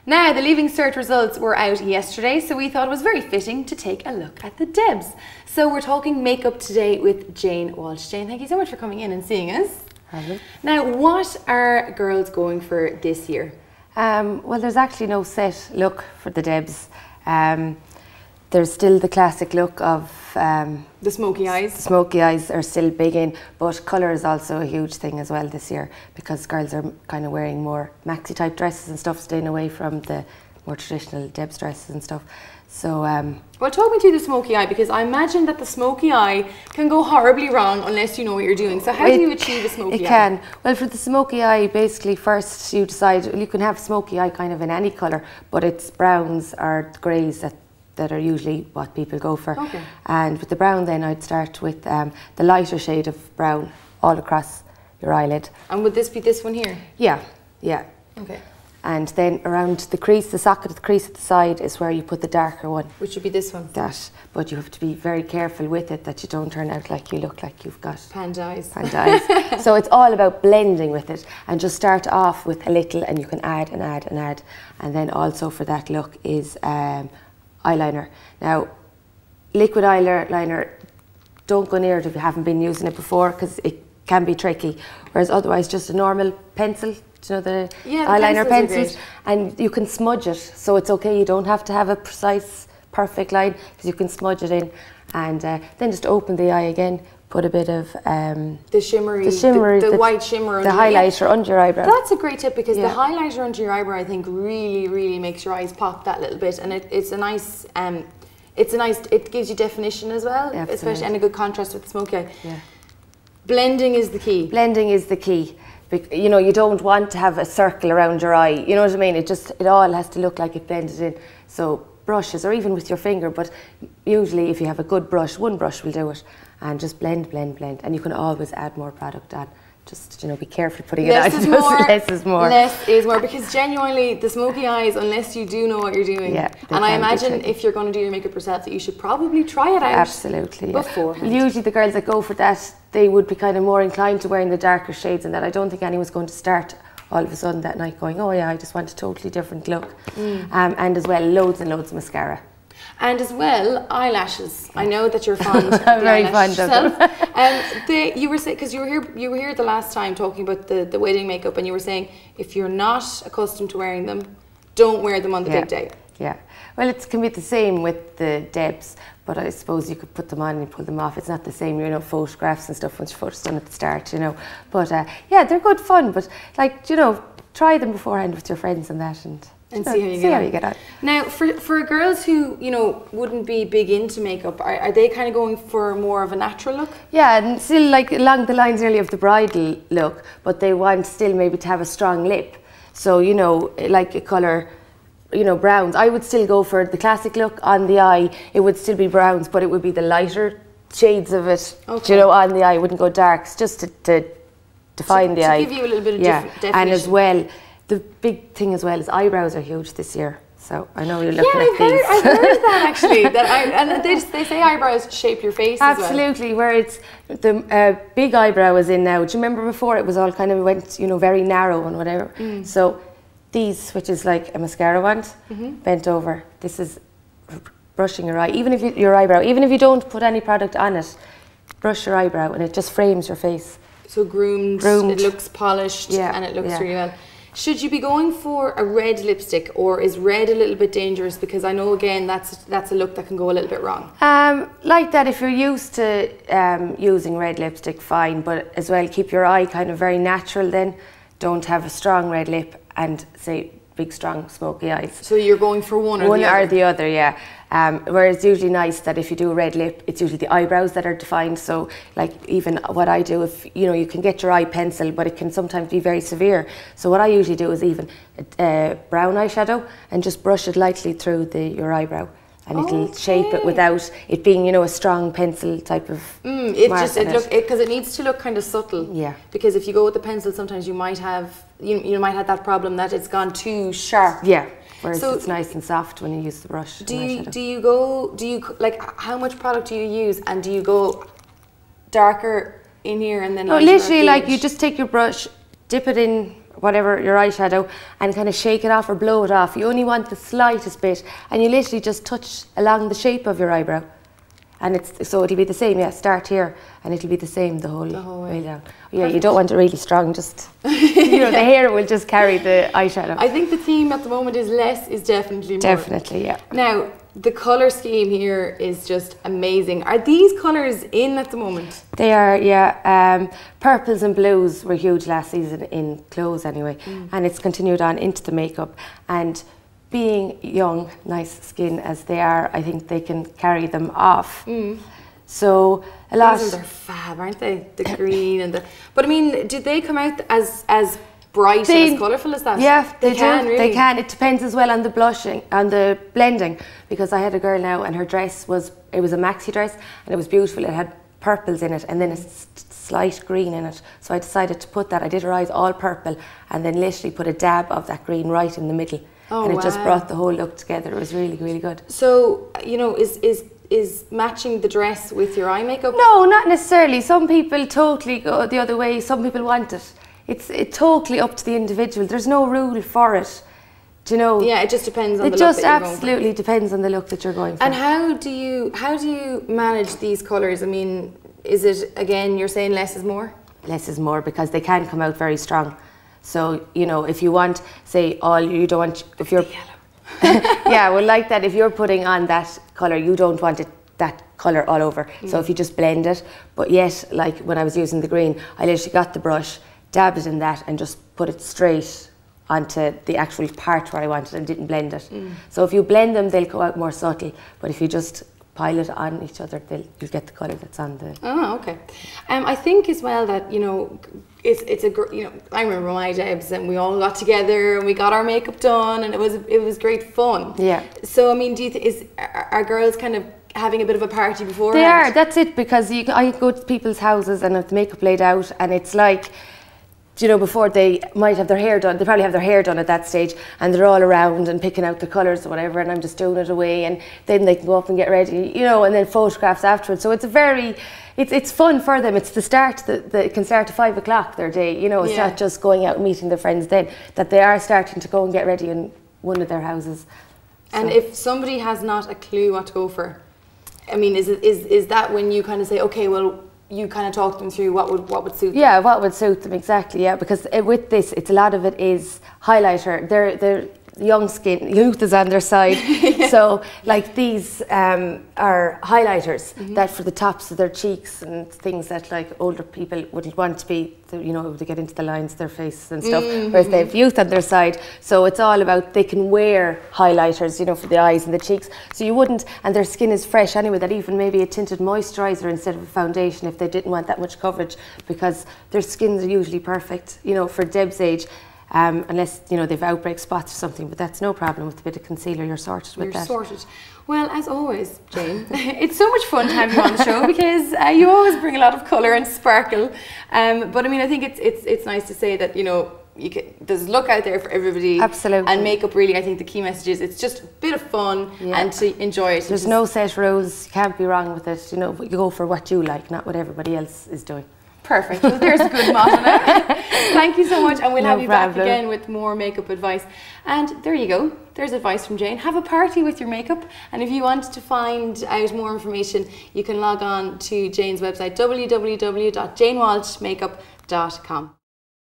Now, the Leaving Cert results were out yesterday, so we thought it was very fitting to take a look at the Debs. So we're talking makeup today with Jane Walsh. Jane, thank you so much for coming in and seeing us. Hello. Now, what are girls going for this year? Well, there's actually no set look for the Debs. There's still the classic look of the smoky eyes. The smoky eyes are still big in, but colour is also a huge thing as well this year because girls are kind of wearing more maxi type dresses and stuff, staying away from the more traditional Debs dresses and stuff. So, well, talk me through the smoky eye, because I imagine that the smoky eye can go horribly wrong unless you know what you're doing. So how do you achieve a smoky eye? It can. Well, for the smoky eye, basically first you decide, well, you can have smoky eye kind of in any colour, but it's browns or greys that are usually what people go for. Okay. And with the brown then I'd start with the lighter shade of brown all across your eyelid. And would this be this one here? Yeah, yeah. Okay. And then around the crease, the socket of the crease at the side is where you put the darker one. Which would be this one? That, but you have to be very careful with it that you don't turn out like you look like you've got panda eyes. Panda eyes. So it's all about blending with it, and just start off with a little and you can add and add and add. And then also for that look is eyeliner. Now, liquid eyeliner, don't go near it if you haven't been using it before because it can be tricky. Whereas otherwise, just a normal pencil, you know, the eyeliner pencils, and you can smudge it. So it's okay, you don't have to have a precise, perfect line because you can smudge it in. And then just open the eye again, put a bit of the shimmery, the white shimmer, the highlighter under your eyebrow. That's a great tip because the highlighter under your eyebrow, I think, really makes your eyes pop that little bit, and it's a nice, it gives you definition as well, especially, and a good contrast with the smoky eye. Yeah. Blending is the key. Blending is the key. You know, you don't want to have a circle around your eye. You know what I mean? It all has to look like it blended in. So brushes, or even with your finger, but usually if you have a good brush, one brush will do it, and just blend, and you can always add more product on. Just, you know, be careful putting it on. Less is more. Less is more, because genuinely the smoky eyes, unless you do know what you're doing, and I imagine if you're going to do your makeup yourself, that you should probably try it out. Absolutely. Beforehand. Usually the girls that go for that, they would be kind of more inclined to wearing the darker shades, and that I don't think anyone's going to start all of a sudden that night going, oh yeah, I just want a totally different look. And as well, loads and loads of mascara. And as well, eyelashes. I know that you're fond of the I'm very fond of them. You were saying, because you were here the last time talking about the wedding makeup, and you were saying if you're not accustomed to wearing them, don't wear them on the big day. Yeah. Well, it can be the same with the Debs, but I suppose you could put them on and pull them off. It's not the same, you know, photographs and stuff once your photo's done at the start, you know. But yeah, they're good fun. But like, you know, try them beforehand with your friends and that, and see how you get on. Now, for girls who, you know, wouldn't be big into makeup, are they kind of going for more of a natural look? Yeah, and still like along the lines really of the bridal look, but they want still maybe to have a strong lip. So, you know, like a colour, you know, browns. I would still go for the classic look on the eye. It would still be browns, but it would be the lighter shades of it, you know, on the eye. It wouldn't go darks, just to define the eye. To give you a little bit of definition. And as well, the big thing as well is eyebrows are huge this year. So I know you're looking at these. I've heard that actually. And they say eyebrows shape your face as well. Absolutely, where it's the big eyebrow is in now. Do you remember before it was all kind of went, you know, very narrow and whatever. So these, which is like a mascara wand, bent over. This is brushing your eye. Even if your eyebrow, even if you don't put any product on it, brush your eyebrow and it just frames your face. So groomed. It looks polished, and it looks really well. Should you be going for a red lipstick, or is red a little bit dangerous? Because I know, again, that's a look that can go a little bit wrong. Like that, if you're used to using red lipstick, fine, but as well keep your eye kind of very natural then. Don't have a strong red lip and say big strong smoky eyes. So you're going for one or the other, yeah. Whereas it's usually nice that if you do a red lip, it's usually the eyebrows that are defined. So like even what I do, if you know, you can get your eye pencil, but it can sometimes be very severe. So what I usually do is even a brown eyeshadow and just brush it lightly through your eyebrow. And it'll shape it without it being, you know, a strong pencil type of because it needs to look kind of subtle. Yeah. Because if you go with the pencil, sometimes you might have you might have that problem that it's gone too sharp. Yeah. Whereas it's nice and soft when you use the brush. Do you like, how much product do you use, and do you go darker in here and then? No, literally, like you just take your brush, dip it in whatever, your eyeshadow, and kind of shake it off or blow it off. You only want the slightest bit, and you literally just touch along the shape of your eyebrow. And so it'll be the same, yeah, start here, and it'll be the same the whole way down. Yeah, perfect. You don't want it really strong, just, you know, the hair will just carry the eyeshadow. I think the theme at the moment is less is definitely more. Definitely, yeah. Now, the colour scheme here is just amazing. Are these colours in at the moment? They are, yeah. Purples and blues were huge last season in clothes anyway, and it's continued on into the makeup. And being young, nice skin as they are, I think they can carry them off. So a lot. These are fab, aren't they? The green and the. But I mean, did they come out as bright and as colourful as that? Yeah, they can. Do. Really? They can. It depends as well on the blushing, on the blending. Because I had a girl now, and her dress was a maxi dress, and it was beautiful. It had purples in it, and then a slight green in it. So I decided to put that. I did her eyes all purple, and then literally put a dab of that green right in the middle. Oh, and it just brought the whole look together. It was really, really good. So, you know, is matching the dress with your eye makeup? No, not necessarily. Some people totally go the other way. Some people want it. It's totally up to the individual. There's no rule for it. Do you know? Yeah, it just depends on the look. It just absolutely depends on the look that you're going for. And how do you manage these colours? I mean, is it, again, you're saying less is more? Less is more, because they can come out very strong. So, you know, if you want, say, you don't want, if you're yellow. Yeah, well, like that, if you're putting on that colour, you don't want it that colour all over. So if you just blend it, but yet, like when I was using the green, I literally got the brush, dabbed it in that, and just put it straight onto the actual part where I wanted and didn't blend it. So if you blend them, they'll go out more subtle, but if you just pile it on each other, you'll get the colour that's on the... Oh, okay. I think as well that, you know, you know, I remember my Debs, and we all got together and we got our makeup done, and it was great fun. Yeah. So I mean, do you are girls kind of having a bit of a party beforehand? They are. That's it, because I go to people's houses and have the makeup laid out, and it's like, you know, before they might have their hair done, they probably have their hair done at that stage, and they're all around and picking out the colours or whatever, and I'm just doing it away, and then they can go up and get ready, you know, and then photographs afterwards. So it's fun for them. It's the start that it can start at 5 o'clock their day, you know. It's not just going out and meeting their friends then, that they are starting to go and get ready in one of their houses. And if somebody has not a clue what to go for, I mean, is that when you kind of say, okay, well, you kind of talk them through what would suit them? Yeah, what would suit them, exactly, yeah, because with this, a lot of it is highlighter. They're young skin, youth is on their side. So like these are highlighters that for the tops of their cheeks and things that like older people wouldn't want to be, you know, to get into the lines of their face and stuff, whereas they have youth on their side. So it's all about, they can wear highlighters, you know, for the eyes and the cheeks. So you wouldn't, and their skin is fresh anyway, that even maybe a tinted moisturiser instead of a foundation if they didn't want that much coverage, because their skins are usually perfect, you know, for Deb's age. Unless, you know, they've outbreak spots or something, but that's no problem. With a bit of concealer, you're sorted with that. You're sorted. Well, as always, Jane, it's so much fun to have you on the show, because you always bring a lot of colour and sparkle. But I mean, I think it's nice to say that, you know, there's look out there for everybody. Absolutely. And makeup, really, I think the key message is it's just a bit of fun and to enjoy it. There's no set rules. You can't be wrong with it. You know, you go for what you like, not what everybody else is doing. Perfect. Well, there's a good motto now. Thank you so much, and we'll have you back again with more makeup advice. And there you go. There's advice from Jane. Have a party with your makeup, and if you want to find out more information, you can log on to Jane's website, www.janewalshmakeup.com.